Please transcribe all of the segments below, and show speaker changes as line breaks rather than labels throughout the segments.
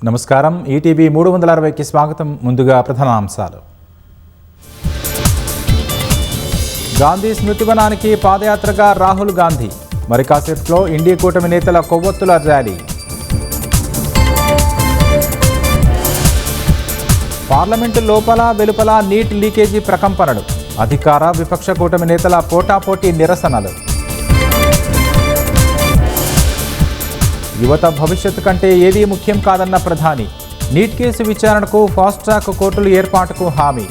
నమస్కారం. ఈటీవీ 360కి స్వాగతం. ముందుగా ప్రధానాంశాలు. గాంధీ స్మృతివనానికి పాదయాత్రగా రాహుల్ గాంధీ. మరి కాసేపులో ఇండియా కూటమి నేతల కొవ్వొత్తుల ర్యాలీ. పార్లమెంటు లోపల వెలుపల నీట్ లీకేజీ ప్రకంపనలు. అధికార విపక్ష కూటమి నేతల పోటాపోటీ నిరసనలు. యువత భవిష్యత్తు కంటే ఏదీ ముఖ్యం కాదన్న ప్రధాని. నీట్ కేసు విచారణకు ఫాస్ట్ ట్రాక్ కోర్టుల ఏర్పాటుకు హామీ.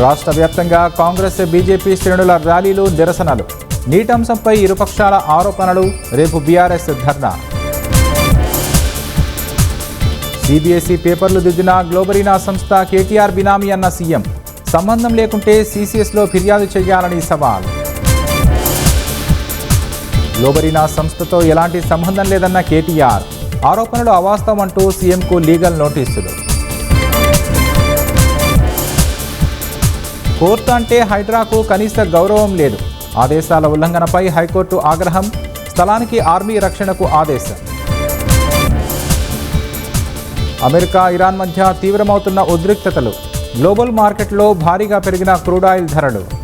రాష్ట్ర వ్యాప్తంగా కాంగ్రెస్ బీజేపీ శ్రేణుల ర్యాలీలు, నిరసనలు. నీట్ అంశంపై ఇరుపక్షాల ఆరోపణలు. రేపు బీఆర్ఎస్ ధర్నా. సిబిఎస్ఈ పేపర్లు దిద్దిన గ్లోబరీనా సంస్థ కేటీఆర్ బినామీ అన్న సీఎం. సంబంధం లేకుంటే సీసీఎస్లో ఫిర్యాదు చేయాలని సవాల్. గ్లోబరీనా సంస్థతో ఎలాంటి సంబంధం లేదన్న కేటీఆర్. ఆరోపణలు అవాస్తవం అంటూ సీఎంకు లీగల్ నోటీసులు. కోర్టు అంటే హైడ్రాకు కనీస గౌరవం లేదు. ఆదేశాల ఉల్లంఘనపై హైకోర్టు ఆగ్రహం. స్థలానికి ఆర్మీ రక్షణకు ఆదేశం. అమెరికా, ఇరాన్ మధ్య తీవ్రమవుతున్న ఉద్రిక్తతలు. గ్లోబల్ మార్కెట్లో భారీగా పెరిగిన క్రూడ్ ఆయిల్ ధరలు.